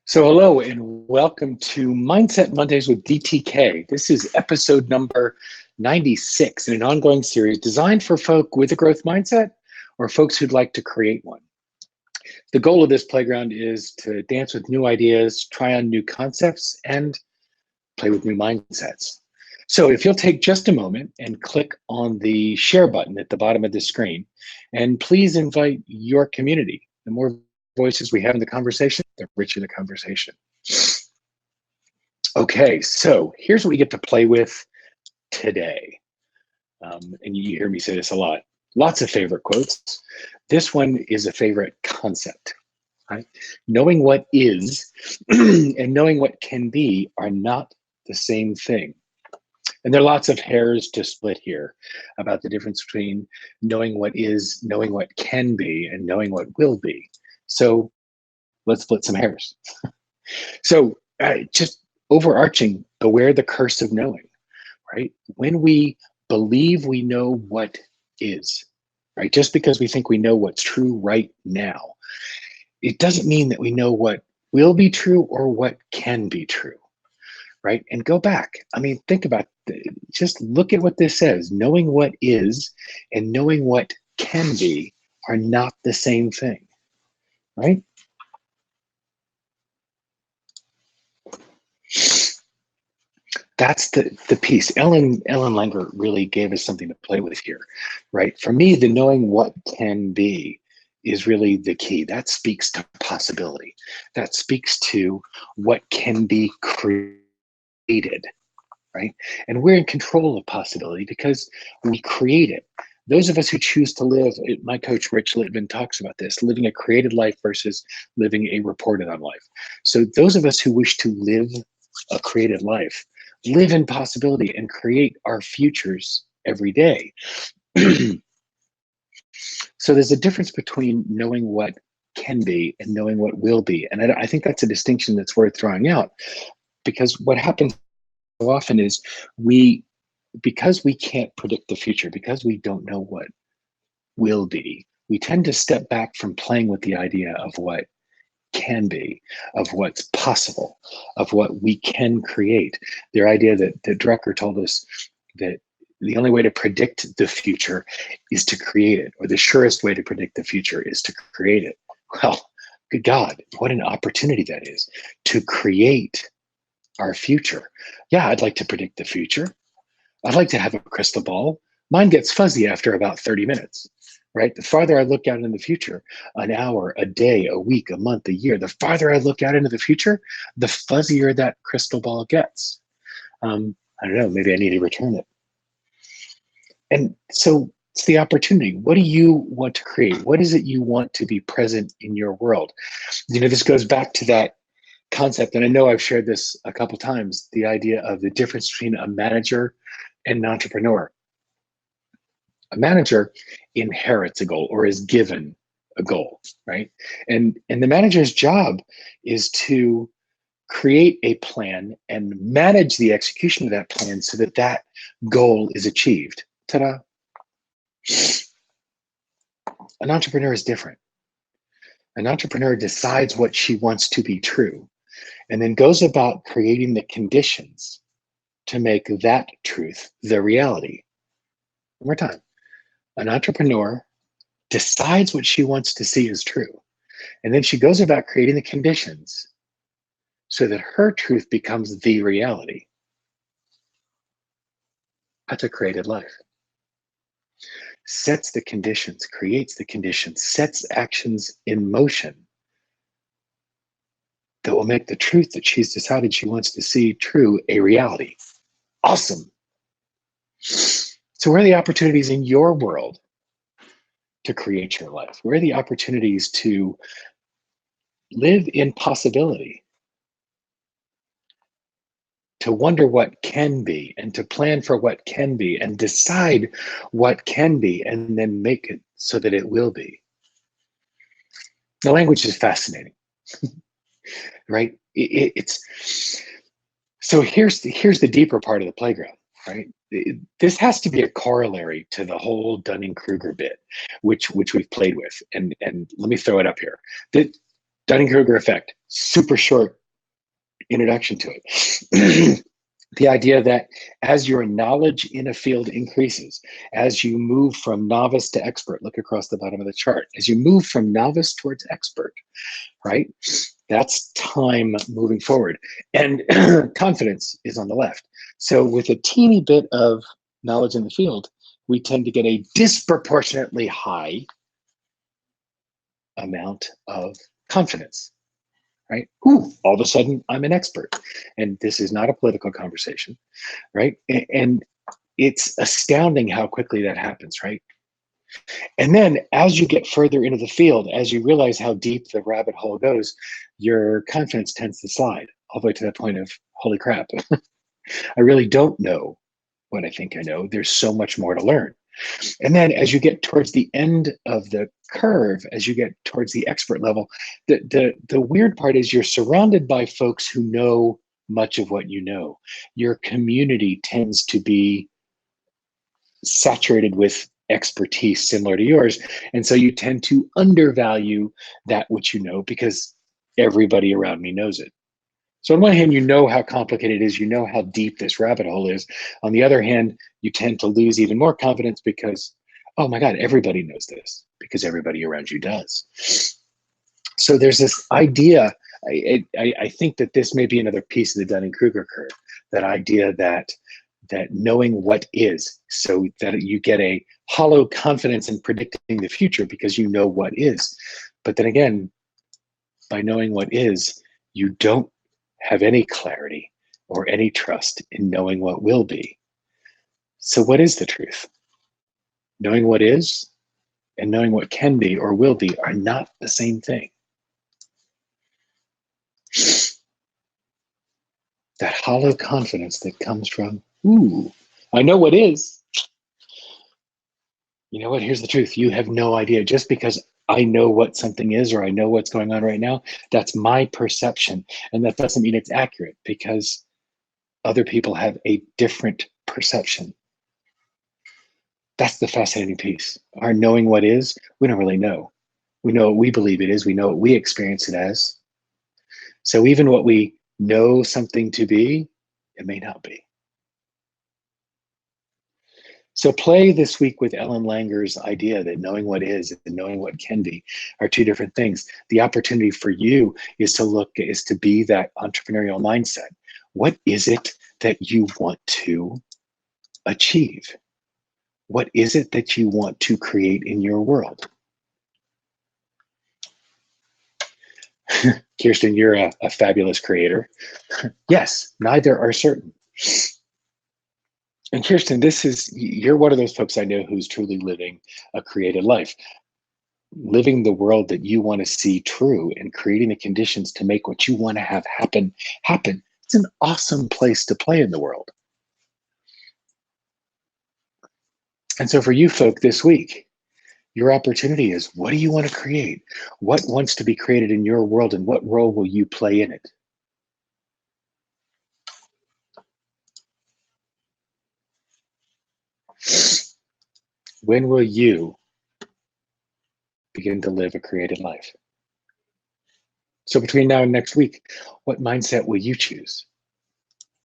So hello and welcome to Mindset Mondays with DTK. This is episode number 96 in an ongoing series designed for folk with a growth mindset or folks who'd like to create one. The goal of this playground is to dance with new ideas, try on new concepts, and play with new mindsets. So if you'll take just a moment and click on the share button at the bottom of the screen, and please invite your community. The more voices we have in the conversation, the richer the conversation. Okay, so here's what we get to play with today. And you hear me say this a lot. Lots of favorite quotes. This one is a favorite concept. Right? Knowing what is and knowing what can be are not the same thing. And there are lots of hairs to split here about the difference between knowing what is, knowing what can be, and knowing what will be. So let's split some hairs. So just overarching, beware the curse of knowing, right? When we believe we know what is, right? Just because we think we know what's true right now, it doesn't mean that we know what will be true or what can be true, right? And go back. I mean, think about just look at what this says. Knowing what is and knowing what can be are not the same thing, right? That's the piece. Ellen Langer really gave us something to play with here, right? For me, the knowing what can be is really the key. That speaks to possibility. That speaks to what can be created, right? And we're in control of possibility because we create it. Those of us who choose to live, my coach Rich Litvin talks about this, living a created life versus living a reported on life. So those of us who wish to live a created life, live in possibility and create our futures every day. So there's a difference between knowing what can be and knowing what will be. And I think that's a distinction that's worth throwing out, because what happens so often is because we can't predict the future, because we don't know what will be, we tend to step back from playing with the idea of what can be, of what's possible, of what we can create. The idea that Drucker told us that the only way to predict the future is to create it, or the surest way to predict the future is to create it. Well, good God, what an opportunity that is to create our future. Yeah, I'd like to predict the future. I'd like to have a crystal ball. Mine gets fuzzy after about 30 minutes. Right? The farther I look out in the future, an hour, a day, a week, a month, a year, the farther I look out into the future, the fuzzier that crystal ball gets. I don't know, maybe I need to return it. And so it's the opportunity. What do you want to create? What is it you want to be present in your world? You know, this goes back to that concept, and I know I've shared this a couple times, the idea of the difference between a manager and an entrepreneur. A manager inherits a goal or is given a goal, right? And the manager's job is to create a plan and manage the execution of that plan so that that goal is achieved. Ta-da. An entrepreneur is different. An entrepreneur decides what she wants to be true and then goes about creating the conditions to make that truth the reality. One more time. An entrepreneur decides what she wants to see as true, and then she goes about creating the conditions so that her truth becomes the reality. That's a created life. Sets the conditions, creates the conditions, sets actions in motion that will make the truth that she's decided she wants to see true a reality. Awesome. So where are the opportunities in your world to create your life? Where are the opportunities to live in possibility, to wonder what can be and to plan for what can be and decide what can be and then make it so that it will be? The language is fascinating, right? It's so here's the deeper part of the playground, right? This has to be a corollary to the whole Dunning-Kruger bit, which we've played with. And let me throw it up here. The Dunning-Kruger Effect, super short introduction to it. The idea that as your knowledge in a field increases, as you move from novice to expert, look across the bottom of the chart, as you move from novice towards expert, right? That's time moving forward. And confidence is on the left. So with a teeny bit of knowledge in the field, we tend to get a disproportionately high amount of confidence, right? Ooh, all of a sudden I'm an expert. And this is not a political conversation, right? And it's astounding how quickly that happens, right? And then as you get further into the field, as you realize how deep the rabbit hole goes, your confidence tends to slide all the way to the point of, holy crap, I really don't know what I think I know. There's so much more to learn. And then as you get towards the end of the curve, as you get towards the expert level, the weird part is you're surrounded by folks who know much of what you know. Your community tends to be saturated with expertise similar to yours. And so you tend to undervalue that which you know because everybody around me knows it. So on one hand, you know how complicated it is, you know how deep this rabbit hole is. On the other hand, you tend to lose even more confidence because, oh my God, everybody knows this because everybody around you does. So there's this idea, I think that this may be another piece of the Dunning-Kruger curve, that idea that knowing what is, so that you get a hollow confidence in predicting the future because you know what is. But then again, by knowing what is, you don't have any clarity or any trust in knowing what will be. So what is the truth? Knowing what is and knowing what can be or will be are not the same thing. That hollow confidence that comes from, ooh, I know what is. You know what? Here's the truth. You have no idea. Just because I know what something is or I know what's going on right now, that's my perception. And that doesn't mean it's accurate because other people have a different perception. That's the fascinating piece. Our knowing what is, we don't really know. We know what we believe it is. We know what we experience it as. So even what we know something to be, it may not be. So play this week with Ellen Langer's idea that knowing what is and knowing what can be are two different things. The opportunity for you is to be that entrepreneurial mindset. What is it that you want to achieve? What is it that you want to create in your world? Kirsten, you're a fabulous creator. Yes, neither are certain. And Kirsten, you're one of those folks I know who's truly living a creative life, living the world that you want to see true and creating the conditions to make what you want to have happen. It's an awesome place to play in the world. And so for you folk this week, your opportunity is, what do you want to create? What wants to be created in your world and what role will you play in it? When will you begin to live a creative life? So between now and next week, what mindset will you choose?